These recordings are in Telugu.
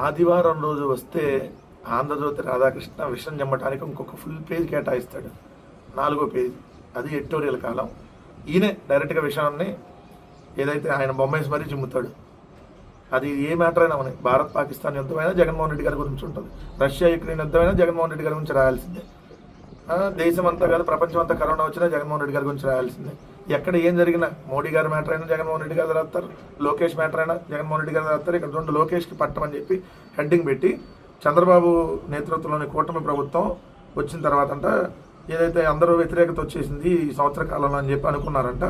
ఆదివారం రోజు వస్తే ఆంధ్రజ్యోతి రాధాకృష్ణ విషయం చెమ్మటానికి ఇంకొక ఫుల్ పేజ్ కేటాయిస్తాడు, 4వ పేజీ. అది ఎడిటోరియల్ కాలం. ఈయనే డైరెక్ట్గా విషయాన్ని ఏదైతే ఆయన బొమ్మేసి మరీ చిమ్ముతాడు. అది ఏ మ్యాటర్ అయినా మనకి భారత్ పాకిస్తాన్ యుద్ధమైనా జగన్మోహన్ రెడ్డి గారి గురించి ఉంటుంది, రష్యా యుక్రెయిన్ యుద్ధమైనా జగన్మోహన్ రెడ్డి గారి గురించి రాయాల్సిందే, దేశం అంతా కాదు ప్రపంచం అంతా కరోనా వచ్చినా జగన్మోహన్ రెడ్డి గారి గురించి రాయాల్సిందే. ఎక్కడ ఏం జరిగినా మోడీ గారి మ్యాటర్ అయినా జగన్మోహన్ రెడ్డి గారు రాస్తారు, లోకేష్ మ్యాటర్ అయినా జగన్మోహన్ రెడ్డి గారు రాస్తారు. ఇక్కడ 2 లోకేష్కి పట్టమని చెప్పి హెడ్డింగ్ పెట్టి చంద్రబాబు నేతృత్వంలోని కూటమి ప్రభుత్వం వచ్చిన తర్వాత అంట ఏదైతే అందరూ వ్యతిరేకత వచ్చేసింది ఈ సంవత్సర కాలంలో అని చెప్పి అనుకున్నారంట.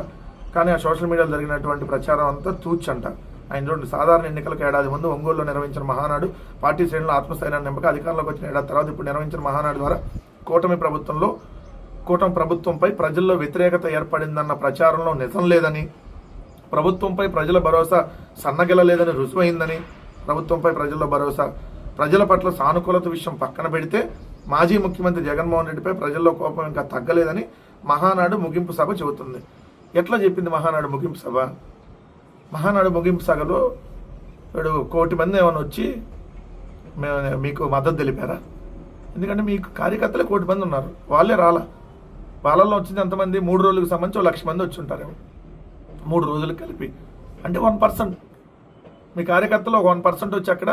కానీ ఆ సోషల్ మీడియాలో జరిగినటువంటి ప్రచారం అంతా తూచంట. ఆయన చూడండి, సాధారణ ఎన్నికలకు ఏడాది ముందు ఒంగోలులో నిర్వహించిన మహానాడు పార్టీ శ్రేణులు ఆత్మస్థైర్యాన్ని నింపక అధికారంలోకి వచ్చిన ఏడాది తర్వాత ఇప్పుడు నిర్వహించిన మహానాడు ద్వారా కూటమి ప్రభుత్వంపై ప్రజల్లో వ్యతిరేకత ఏర్పడిందన్న ప్రచారంలో నిజం లేదని, ప్రభుత్వంపై ప్రజల భరోసా సన్నగిల్లలేదని రుజువైందని, ప్రభుత్వంపై ప్రజల్లో భరోసా ప్రజల పట్ల సానుకూలత విషయం పక్కన పెడితే మాజీ ముఖ్యమంత్రి జగన్మోహన్ రెడ్డిపై ప్రజల్లో కోపం ఇంకా తగ్గలేదని మహానాడు ముగింపు సభ చెబుతుంది. ఎట్లా చెప్పింది మహానాడు ముగింపు సభ? మహానాడు ముగింపు సభలో 1 కోటి మంది ఏమైనా వచ్చి మీకు మద్దతు తెలిపారా? ఎందుకంటే మీకు కార్యకర్తలు 1 కోటి మంది ఉన్నారు, వాళ్ళే రాలా. వాళ్ళల్లో వచ్చింది ఎంతమంది? 3 రోజులకు సంబంధించి 1 లక్ష మంది వచ్చి ఉంటారేమో 3 రోజులకు కలిపి. అంటే 1%. మీ కార్యకర్తలు 1% వచ్చి అక్కడ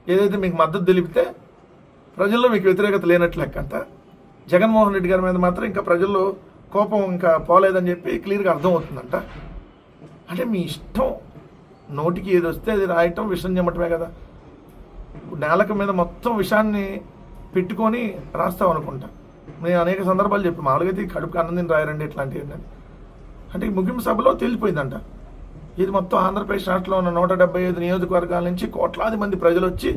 ఏదైతే మీకు మద్దతు తెలిపితే ప్రజల్లో మీకు వ్యతిరేకత లేనట్లు లెక్క అంట. జగన్మోహన్ రెడ్డి గారి మీద మాత్రం ఇంకా ప్రజల్లో కోపం ఇంకా పోలేదని చెప్పి క్లియర్గా అర్థమవుతుందంట. అంటే మీ ఇష్టం, నోటికి ఏది వస్తే అది రాయటం, విషయం చెమ్మటమే కదా. నేలక మీద మొత్తం విషయాన్ని పెట్టుకొని రాస్తాం అనుకుంటా. నేను అనేక సందర్భాలు చెప్పి మామూలుగా అయితే కడుపుకి అన్నం తిని రాయరండి ఇట్లాంటివి. అంటే ఈ ముగింపు సభలో తేలిపోయిందంట. ఇది మొత్తం ఆంధ్రప్రదేశ్ రాష్ట్రంలో ఉన్న 175 నియోజకవర్గాల నుంచి కోట్లాది మంది ప్రజలు వచ్చి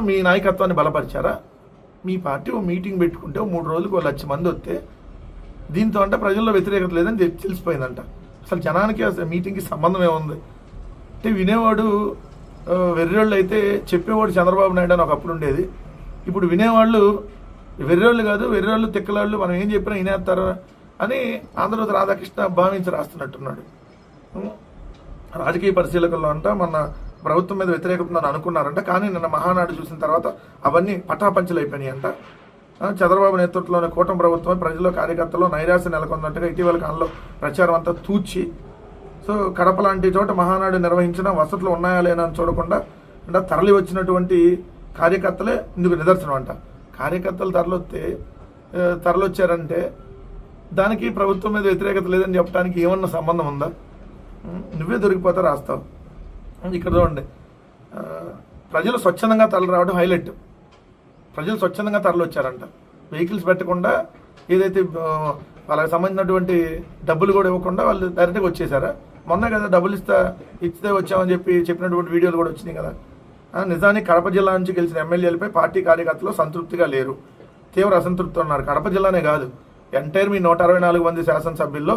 మీ నాయకత్వాన్ని బలపరిచారా? మీ పార్టీ ఓ మీటింగ్ పెట్టుకుంటే 3 రోజులకు 1 లక్ష మంది వస్తే దీంతో అంటే ప్రజల్లో వ్యతిరేకత లేదని తెలిసిపోయిందంట. అసలు జనానికి అసలు మీటింగ్కి సంబంధం ఏముంది అంటే వినేవాడు వెర్రోళ్ళు అయితే చెప్పేవాడు చంద్రబాబు నాయుడు అని ఒకప్పుడు ఉండేది. ఇప్పుడు వినేవాళ్ళు వెర్రోళ్ళు కాదు, వెర్రోళ్ళు తిక్కలాళ్ళు, మనం ఏం చెప్పినా వినేస్తారు అని ఆంధ్రజ్యోతి రాధాకృష్ణ భావించి రాస్తున్నట్టున్నాడు. రాజకీయ పరిశీలకుల్లో అంట మన ప్రభుత్వం మీద వ్యతిరేకత ఉందని అనుకున్నారంట. కానీ నిన్న మహానాడు చూసిన తర్వాత అవన్నీ పటాపంచలు అయిపోయినాయి అంట. చంద్రబాబు నేతృత్వంలోని కూటమి ప్రభుత్వం ప్రజల్లో కార్యకర్తల్లో నైరాశ్య నెలకొందంటగా ఇటీవల కాలంలో ప్రచారం అంతా తూచి. సో కడప లాంటి చోట మహానాడు నిర్వహించిన వసతులు ఉన్నాయా లేనా అని చూడకుండా అంటే తరలి వచ్చినటువంటి కార్యకర్తలే ఇందుకు నిదర్శనం అంట. కార్యకర్తలు తరలొచ్చారంటే దానికి ప్రభుత్వం మీద వ్యతిరేకత లేదని చెప్పడానికి ఏమన్నా సంబంధం ఉందా? నువ్వే దొరికిపోతా రాస్తావు. ఇక్కడ చూడండి, ప్రజలు స్వచ్ఛందంగా తరలి రావడం హైలైట్. ప్రజలు స్వచ్ఛందంగా తరలి వచ్చారంట, వెహికల్స్ పెట్టకుండా, ఏదైతే వాళ్ళకి సంబంధించినటువంటి డబ్బులు కూడా ఇవ్వకుండా వాళ్ళు డైరెక్ట్గా వచ్చేసారా? మొన్న కదా డబ్బులు ఇస్తే వచ్చామని చెప్పినటువంటి వీడియోలు కూడా వచ్చినాయి కదా. నిజానికి కడప జిల్లా నుంచి గెలిచిన ఎమ్మెల్యేలపై పార్టీ కార్యకర్తలు సంతృప్తిగా లేరు, తీవ్ర అసంతృప్తి ఉన్నారు. కడప జిల్లానే కాదు, ఎంటైర్ మీ 164 మంది శాసనసభ్యుల్లో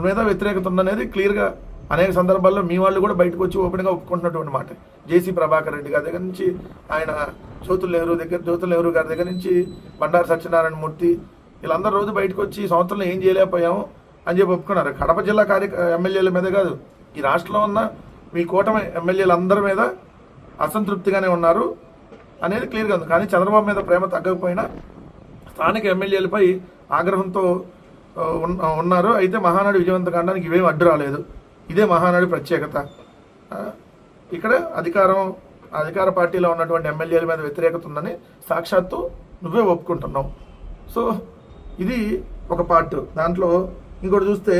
మీద వ్యతిరేకత ఉందనేది క్లియర్గా అనేక సందర్భాల్లో మీ వాళ్ళు కూడా బయటకు వచ్చి ఓపెన్గా ఒప్పుకుంటున్నటువంటి మాట. జేసీ ప్రభాకర్ రెడ్డి గారి దగ్గర నుంచి ఆయన జ్యోతుల నెహ్రూ గారి దగ్గర నుంచి బండారు సత్యనారాయణ మూర్తి, వీళ్ళందరూ రోజు బయటకు వచ్చి సంవత్సరంలో ఏం చేయలేకపోయాము అని చెప్పి ఒప్పుకున్నారు. కడప జిల్లా ఎమ్మెల్యేల మీద కాదు, ఈ రాష్ట్రంలో ఉన్న మీ కూటమి ఎమ్మెల్యేలందరి మీద అసంతృప్తిగానే ఉన్నారు అనేది క్లియర్గా ఉంది. కానీ చంద్రబాబు మీద ప్రేమ తగ్గకపోయినా స్థానిక ఎమ్మెల్యేలపై ఆగ్రహంతో ఉన్నారు. అయితే మహానాడు విజయవంతం కావడానికి ఇవేం అడ్డు రాలేదు, ఇదే మహానాడు ప్రత్యేకత. ఇక్కడ అధికార పార్టీలో ఉన్నటువంటి ఎమ్మెల్యేల మీద వ్యతిరేకత ఉందని సాక్షాత్తు నువ్వే ఒప్పుకుంటున్నావు. సో ఇది ఒక పార్ట్. దాంట్లో ఇంకోటి చూస్తే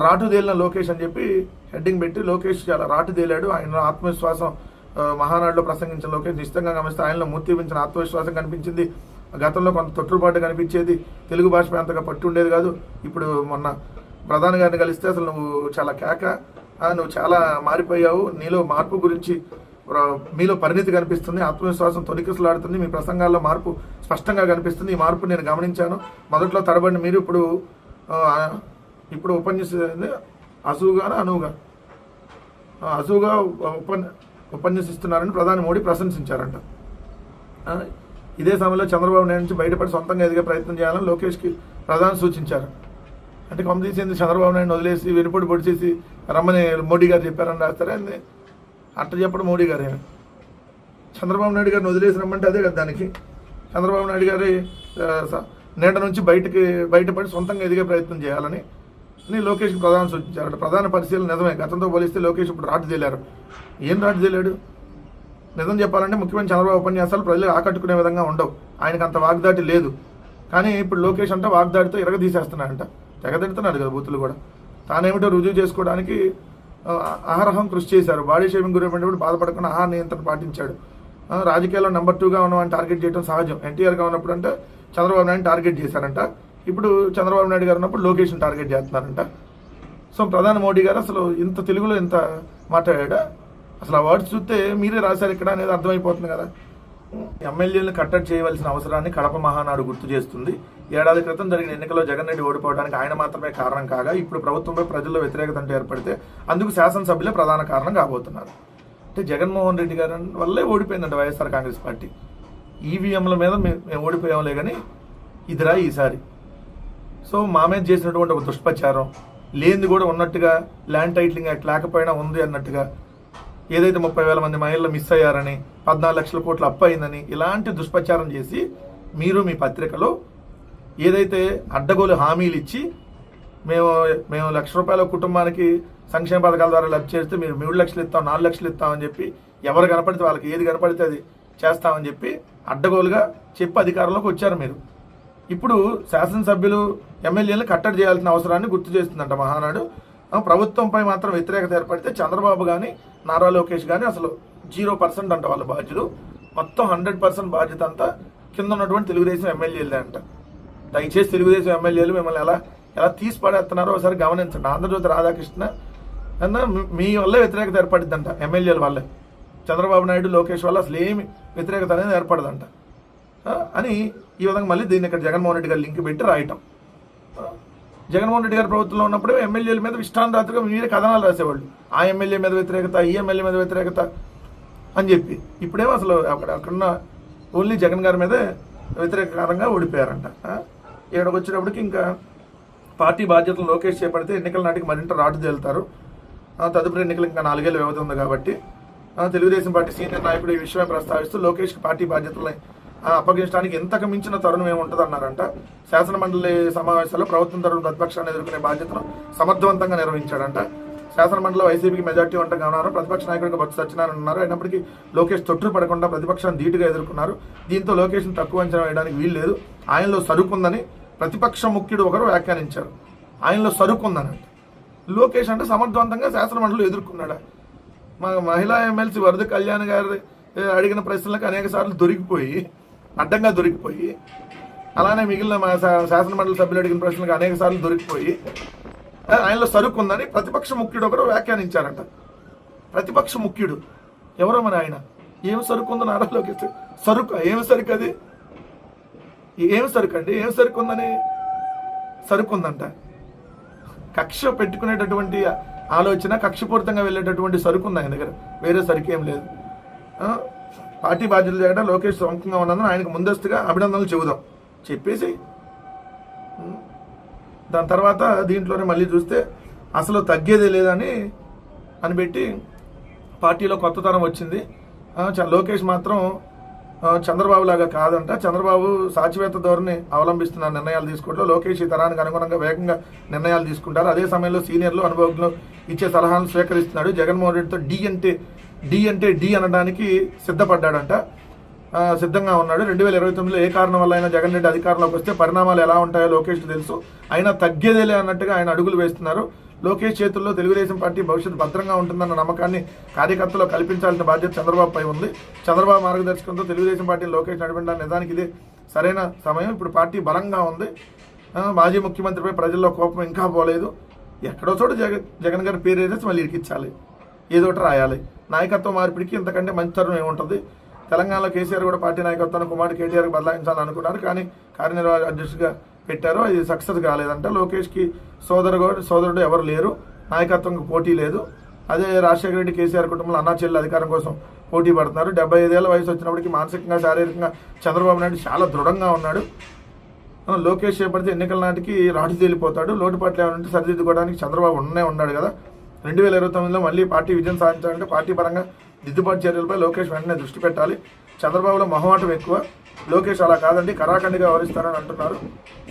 రాటుదేలిన లోకేష్ అని చెప్పి హెడ్డింగ్ పెట్టి, లోకేష్ చాలా రాటుదేలాడు, ఆయన ఆత్మవిశ్వాసం మహానాడులో ప్రసంగించిన లోకేష్ నిశ్చితంగా గమనిస్తే ఆయనలో మూర్తిపించిన ఆత్మవిశ్వాసం కనిపించింది. గతంలో కొంత తొట్టుపాటు కనిపించేది, తెలుగు భాషపై అంతగా పట్టు ఉండేది కాదు. ఇప్పుడు మొన్న ప్రధాని గారిని కలిస్తే అసలు నువ్వు చాలా నువ్వు చాలా మారిపోయావు, నీలో మార్పు గురించి మీలో పరిణితి కనిపిస్తుంది, ఆత్మవిశ్వాసం తొలికిసలాడుతుంది, మీ ప్రసంగాల్లో మార్పు స్పష్టంగా కనిపిస్తుంది. ఈ మార్పు నేను గమనించాను. మొదట్లో తడబడిన మీరు ఇప్పుడు ఉపన్యసించింది అసువుగా ఉపన్యసిస్తున్నారని ప్రధాని మోడీ ప్రశంసించారంట. ఇదే సమయంలో చంద్రబాబు నాయుడు నుంచి బయటపడి సొంతంగా ఎదిగే ప్రయత్నం చేయాలని లోకేష్కి ప్రధాని సూచించారు. అంటే కొమ్మ తీసేందుకు చంద్రబాబు నాయుడు వదిలేసి వెనుపడి పొడిచేసి రమ్మని మోడీ గారు చెప్పారని రాస్తారా? అట్ట చెప్పడం మోడీ గారే. చంద్రబాబు నాయుడు గారిని వదిలేసి రమ్మంటే అదే కదా దానికి. చంద్రబాబు నాయుడు గారి నీడ నుంచి బయటపడి సొంతంగా ఎదిగే ప్రయత్నం చేయాలని లోకేష్కి ప్రధాన సూచించారు. ప్రధాన పరిశీలన నిజమే, గతంతో పోలిస్తే లోకేష్ ఇప్పుడు రాటు తేలారు. ఏం రాటు తేలాడు? నిజం చెప్పాలంటే ముఖ్యమైన చంద్రబాబు ఉపన్యాసాలు ప్రజలు ఆకట్టుకునే విధంగా ఉండవు. ఆయనకు అంత వాగ్దాటి లేదు. కానీ ఇప్పుడు లోకేష్ అంటే వాగ్దాటితో ఇరగదీసేస్తున్నాడంట. తెగతిడుతున్నాడు కదా బూతులు కూడా. తానేమిటో రుజువు చేసుకోవడానికి అహరహం కృషి చేశారు. బాడీ షేమింగ్ గురైనప్పుడు బాధపడకుండా ఆహార నియంత్రణ పాటించాడు. రాజకీయాల్లో నెంబర్ 2గా ఉన్నవాడిని టార్గెట్ చేయడం సహజం. ఎన్టీఆర్గా ఉన్నప్పుడు అంటే చంద్రబాబు నాయుడు టార్గెట్ చేశారంట. ఇప్పుడు చంద్రబాబు నాయుడు గారు ఉన్నప్పుడు లోకేష్ని టార్గెట్ చేస్తున్నారంట. సో ప్రధాని మోడీ గారు అసలు ఇంత తెలుగులో ఇంత మాట్లాడా? అసలు ఆ వర్డ్స్ చూస్తే మీరే రాశారు ఇక్కడ అనేది అర్థమైపోతుంది కదా. ఎమ్మెల్యేలను కట్టడి చేయవలసిన అవసరాన్ని కడప మహానాడు గుర్తు చేస్తుంది. ఏడాది క్రితం జరిగిన ఎన్నికల్లో జగన్ రెడ్డి ఓడిపోవడానికి ఆయన మాత్రమే కారణం కాగా ఇప్పుడు ప్రభుత్వంపై ప్రజల్లో వ్యతిరేకత అంటూ ఏర్పడితే అందుకు శాసనసభ్యులే ప్రధాన కారణం కాబోతున్నారు. అంటే జగన్మోహన్ రెడ్డి గారి వల్లే ఓడిపోయిందంట వైఎస్ఆర్ కాంగ్రెస్ పార్టీ. ఈవీఎంల మీద మేము ఓడిపోయాంలే కానీ ఇదిరా ఈసారి. సో మా మీద చేసినటువంటి ఒక దుష్ప్రచారం లేనిది కూడా ఉన్నట్టుగా, ల్యాండ్ టైటిలింగ్ యాక్ట్ లేకపోయినా ఉంది అన్నట్టుగా, ఏదైతే 30,000 మంది మహిళలు మిస్ అయ్యారని, 14 లక్షల కోట్లు అప్పు అయిందని ఇలాంటి దుష్ప్రచారం చేసి మీరు మీ పత్రికలో ఏదైతే అడ్డగోలు హామీలు ఇచ్చి మేము ₹1,00,000 కుటుంబానికి సంక్షేమ పథకాల ద్వారా లబ్ధి చేస్తే మీరు 3 లక్షలు ఇస్తాం, 4 లక్షలు ఇస్తామని చెప్పి ఎవరు కనపడితే వాళ్ళకి ఏది కనపడితే అది చేస్తామని చెప్పి అడ్డగోలుగా చెప్పి అధికారంలోకి వచ్చారు మీరు. ఇప్పుడు శాసనసభ్యులు ఎమ్మెల్యేలను కట్టడి చేయాల్సిన అవసరాన్ని గుర్తు చేస్తుందంట మహానాడు. ప్రభుత్వంపై మాత్రం వ్యతిరేకత ఏర్పడితే చంద్రబాబు కానీ నారా లోకేష్ కానీ అసలు 0% అంట వాళ్ళ బాధ్యులు. మొత్తం 100% బాధ్యత అంతా కింద ఉన్నటువంటి తెలుగుదేశం ఎమ్మెల్యేలే అంట. దయచేసి తెలుగుదేశం ఎమ్మెల్యేలు మిమ్మల్ని ఎలా తీసి పడేస్తున్నారో ఒకసారి గమనించండి. ఆంధ్రజ్యోతి రాధాకృష్ణ అన్న మీ వల్లే వ్యతిరేకత ఏర్పడిద్దంట, ఎమ్మెల్యేల వల్లే. చంద్రబాబు నాయుడు లోకేష్ వల్ల అసలు ఏమి వ్యతిరేకత అనేది ఏర్పడదంట అని ఈ విధంగా మళ్ళీ దీన్ని ఇక్కడ జగన్మోహన్ రెడ్డి గారు లింక్ పెట్టి రాయటం. జగన్మోహన్ రెడ్డి గారి ప్రభుత్వంలో ఉన్నప్పుడు ఎమ్మెల్యేల మీద ఇష్టానురాత్రిగా మీరే కథనాలు రాసేవాళ్ళు. ఆ ఎమ్మెల్యే మీద వ్యతిరేకత, ఈ ఎమ్మెల్యే మీద వ్యతిరేకత అని చెప్పి. ఇప్పుడేమో అసలు అక్కడున్న ఓన్లీ జగన్ గారి మీదే వ్యతిరేకంగా ఓడిపోయారంట. ఇక్కడికి వచ్చేటప్పటికి ఇంకా పార్టీ బాధ్యతలు లోకేష్ చేపడితే ఎన్నికల నాటికి మరింత రాటు తేలుతారు. తదుపరి ఎన్నికలు ఇంకా 4 ఏళ్ళ వ్యవధి ఉంది కాబట్టి తెలుగుదేశం పార్టీ సీనియర్ నాయకుడు ఈ విషయమే ప్రస్తావిస్తూ లోకేష్కి పార్టీ బాధ్యతల్ని అప్పగించడానికి ఎంతకు మించిన తరుణం ఏముంటుంది అన్నారంట. శాసనమండలి సమావేశాల్లో ప్రభుత్వం తరఫున ప్రతిపక్షాన్ని ఎదుర్కొనే బాధ్యతను సమర్థవంతంగా నిర్వహించాడంట. శాసనమండలిలో వైసీపీకి మెజార్టీ ఉంటగా ఉన్నారు. ప్రతిపక్ష నాయకుడిగా బొత్స సత్యనారాయణ ఉన్నారు. అయినప్పటికీ లోకేష్ తొట్టు పడకుండా ప్రతిపక్షాన్ని ధీటుగా ఎదుర్కొన్నారు. దీంతో లోకేష్ను తక్కువ అంచనా వేయడానికి వీలు లేదు. ఆయనలో సరుకుందని ప్రతిపక్ష ముఖ్యుడు ఒకరు వ్యాఖ్యానించారు. ఆయనలో సరుకుందని. లోకేష్ అంటే సమర్థవంతంగా శాసనమండలిలో ఎదుర్కొన్నాడు. మా మహిళా ఎమ్మెల్సీ వరద కళ్యాణ్ గారు అడిగిన ప్రశ్నలకు అనేక సార్లు అడ్డంగా దొరికిపోయి, అలానే మిగిలిన మా శాసనమండలి సభ్యులు అడిగిన ప్రశ్నలకు అనేక సార్లు దొరికిపోయి ఆయనలో సరుకు ఉందని ప్రతిపక్ష ముఖ్యుడు ఒకరు వ్యాఖ్యానించారంట. ప్రతిపక్ష ముఖ్యుడు ఎవరో మన ఆయన. ఏం సరుకు ఉందని నారా లోకేష్ సరుకు ఏమి సరుకు అది? ఏమి సరుకు అండి? ఏం సరుకు ఉందని సరుకుందంట. కక్ష పెట్టుకునేటటువంటి ఆలోచన, కక్షపూరితంగా వెళ్ళేటటువంటి సరుకు ఉంది ఆయన దగ్గర. వేరే సరుకు ఏం లేదు. పార్టీ బాధ్యతలు చేయడం లోకేష్ సొంతంగా ఉన్నదని ఆయనకు ముందస్తుగా అభినందనలు చెబుదాం చెప్పేసి దాని తర్వాత దీంట్లోనే మళ్ళీ చూస్తే అసలు తగ్గేదే లేదని పెట్టి పార్టీలో కొత్త తరం వచ్చింది. లోకేష్ మాత్రం చంద్రబాబు లాగా కాదంట. చంద్రబాబు సాచివేత ధోరణి అవలంబిస్తున్న నిర్ణయాలు తీసుకోవడంలో లోకేష్ ఈ తరానికి అనుగుణంగా వేగంగా నిర్ణయాలు తీసుకుంటారు. అదే సమయంలో సీనియర్లు అనుభవజ్ఞులు ఇచ్చే సలహాలను స్వీకరిస్తున్నాడు. జగన్మోహన్ రెడ్డితో డి అంటే డి అనడానికి సిద్ధంగా ఉన్నాడు. 2029లో ఏ కారణం వల్ల అయినా జగన్ రెడ్డి అధికారంలోకి వస్తే పరిణామాలు ఎలా ఉంటాయో లోకేష్కి తెలుసు. అయినా తగ్గేదేలే అన్నట్టుగా ఆయన అడుగులు వేస్తున్నారు. లోకేష్ చేతుల్లో తెలుగుదేశం పార్టీ భవిష్యత్తు భద్రంగా ఉంటుందన్న నమ్మకాన్ని కార్యకర్తలు కల్పించాల్సిన బాధ్యత చంద్రబాబుపై ఉంది. చంద్రబాబు మార్గదర్శకంతో తెలుగుదేశం పార్టీ లోకేష్ నడిపించడానికి నిజానికి ఇదే సరైన సమయం. ఇప్పుడు పార్టీ బలంగా ఉంది. మాజీ ముఖ్యమంత్రిపై ప్రజల్లో కోపం ఇంకా పోలేదు. ఎక్కడో చోట జగన్ గారి పేరు వేసేసి మళ్ళీ ఇరికించాలి, ఏదో ఒకటి రాయాలి. నాయకత్వ మార్పిడికి ఇంతకంటే మంచి తరుణం ఏముంటుంది? తెలంగాణలో కేసీఆర్ కూడా పార్టీ నాయకత్వాన్ని కుమారుడు కేటీఆర్కి బదలాయించాలని అనుకున్నారు. కానీ కార్యనిర్వాహక అధ్యక్షుడిగా పెట్టారు, అది సక్సెస్ కాలేదంట. లోకేష్కి సోదరుడు ఎవరు లేరు, నాయకత్వంకి పోటీ లేదు. అదే రాజశేఖర రెడ్డి కేసీఆర్ కుటుంబంలో అన్నా చెల్లి అధికారం కోసం పోటీ పడుతున్నారు. 75 ఏళ్ల వయసు వచ్చినప్పటికీ మానసికంగా శారీరకంగా చంద్రబాబు నాయుడు చాలా దృఢంగా ఉన్నాడు. లోకేష్ చేపడితే ఎన్నికల నాటికి రాటు తేలిపోతాడు. లోటుపాట్లు ఏమంటే సరిదిద్దుకోవడానికి చంద్రబాబు ఉన్నాడు కదా. 2029లో మళ్ళీ పార్టీ విజయం సాధించాలంటే పార్టీ పరంగా దిద్దుబాటు చర్యలపై లోకేష్ వెంటనే దృష్టి పెట్టాలి. చంద్రబాబులో మొహమాటం ఎక్కువ, లోకేష్ అలా కాదండి, కరాఖండిగా వ్యవహరిస్తారని అంటున్నారు.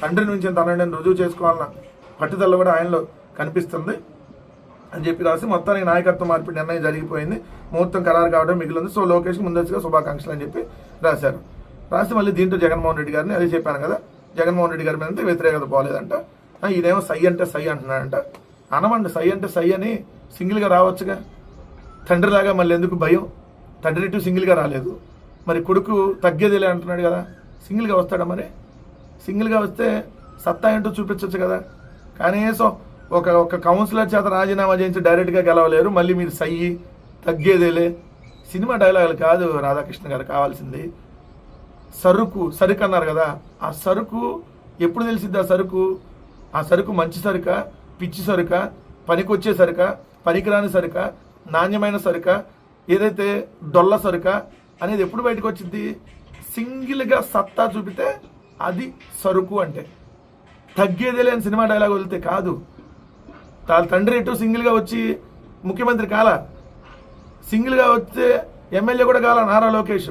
తండ్రి నుంచి తనని రుజువు చేసుకోవాలన్న పట్టుదల కూడా ఆయనలో కనిపిస్తుంది అని చెప్పి రాసి మొత్తానికి నాయకత్వ మార్పిడి నిర్ణయం జరిగిపోయింది, ముహూర్తం ఖరారు కావడం మిగిలింది. సో లోకేష్కి ముందస్తుగా శుభాకాంక్షలు అని చెప్పి రాశారు. రాసి మళ్ళీ దీంట్లో జగన్మోహన్ రెడ్డి గారిని అదే చెప్పాను కదా, జగన్మోహన్ రెడ్డి గారి మీద వ్యతిరేకత పోలేదంట. ఈయనేమో సై అంటే సై అంటున్నాడంట. అనమండి, సై అంటే సై అని సింగిల్గా రావచ్చుగా, తండ్రిలాగా మళ్ళీ ఎందుకు భయం? తండ్రి ఇటు సింగిల్గా రాలేదు, మరి కొడుకు తగ్గేదిలే అంటున్నాడు కదా, సింగిల్గా వస్తాడా? మరి సింగిల్గా వస్తే సత్తా ఏంటో చూపించవచ్చు కదా. కనీసం ఒక కౌన్సిలర్ చేత రాజీనామా చేయించి డైరెక్ట్గా గెలవలేరు, మళ్ళీ మీరు సయ్యి తగ్గేదేలే. సినిమా డైలాగులు కాదు రాధాకృష్ణ గారు కావాల్సింది. సరుకు అన్నారు కదా, ఆ సరుకు ఎప్పుడు తెలిసిద్ది? ఆ సరుకు మంచి సరుక, పిచ్చి సరుక, పనికొచ్చే సరుక, పనికిరాని సరుక, నాణ్యమైన సరుక, ఏదైతే డొల్ల సరుక అనేది ఎప్పుడు బయటకు వచ్చింది? సింగిల్గా సత్తా చూపితే అది సరుకు అంటే. తగ్గేదే లేని సినిమా డైలాగ్ వదిలితే కాదు. తండ్రి ఇటు సింగిల్గా వచ్చి ముఖ్యమంత్రి కాల, సింగిల్గా వస్తే ఎమ్మెల్యే కూడా కాల నారా లోకేష్.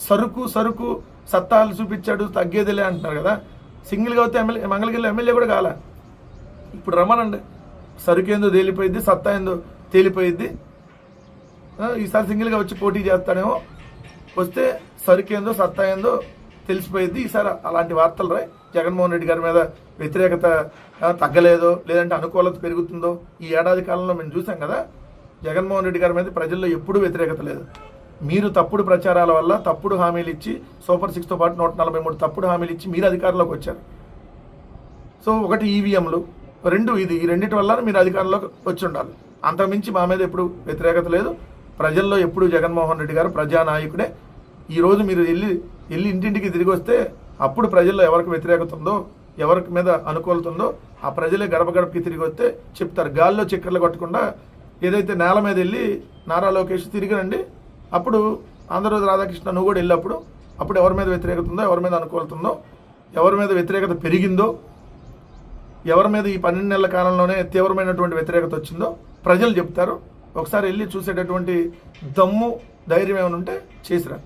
సరుకు సత్తాలు చూపించాడు, తగ్గేదిలే అంటున్నారు కదా. సింగిల్గా వస్తే మంగళగిరిలో ఎమ్మెల్యే కూడా కాల. ఇప్పుడు రమ్మనండి, సరుకు ఏందో తేలిపోయిద్ది, సత్తా ఏందో తేలిపోయిద్ది. ఈసారి సింగిల్గా వచ్చి పోటీ చేస్తాడేమో, వస్తే సరుకు ఏందో సత్తా ఏందో తెలిసిపోయింది. ఈసారి అలాంటి వార్తలు రాయి. జగన్మోహన్ రెడ్డి గారి మీద వ్యతిరేకత తగ్గలేదో, లేదంటే అనుకూలత పెరుగుతుందో ఈ ఏడాది కాలంలో మేము చూసాం కదా. జగన్మోహన్ రెడ్డి గారి మీద ప్రజల్లో ఎప్పుడూ వ్యతిరేకత లేదు. మీరు తప్పుడు ప్రచారాల వల్ల తప్పుడు హామీలు ఇచ్చి, సూపర్ 6తో పాటు 143 తప్పుడు హామీలు ఇచ్చి మీరు అధికారంలోకి వచ్చారు. సో ఒకటి ఈవీఎంలు, ఈ రెండింటి వల్ల మీరు అధికారంలోకి వచ్చి ఉండాలి. అంతకుమించి మా మీద ఎప్పుడు వ్యతిరేకత లేదు. ప్రజల్లో ఎప్పుడు జగన్మోహన్ రెడ్డి గారు ప్రజానాయకుడే. ఈరోజు మీరు వెళ్ళి ఇంటింటికి తిరిగి వస్తే అప్పుడు ప్రజల్లో ఎవరికి వ్యతిరేకత ఉందో, ఎవరికి మీద అనుకూలత ఉందో ఆ ప్రజలే గడపకి తిరిగి వస్తే చెప్తారు. గాల్లో చక్కెరలు కొట్టకుండా ఏదైతే నేల మీద వెళ్ళి నారా లోకేష్ తిరిగి రండి, అప్పుడు ఆంధ్రప్రదేశ్ రాధాకృష్ణ నువ్వు కూడా వెళ్ళినప్పుడు అప్పుడు ఎవరి మీద వ్యతిరేకత ఉందో, ఎవరి మీద అనుకూలత ఉందో, ఎవరి మీద వ్యతిరేకత పెరిగిందో, ఎవరి మీద ఈ 12 నెలల కాలంలోనే తీవ్రమైనటువంటి వ్యతిరేకత వచ్చిందో ప్రజలు చెప్తారు. ఒకసారి వెళ్ళి చూసేటటువంటి దమ్ము ధైర్యం ఏమైనా ఉంటే చేసిరా.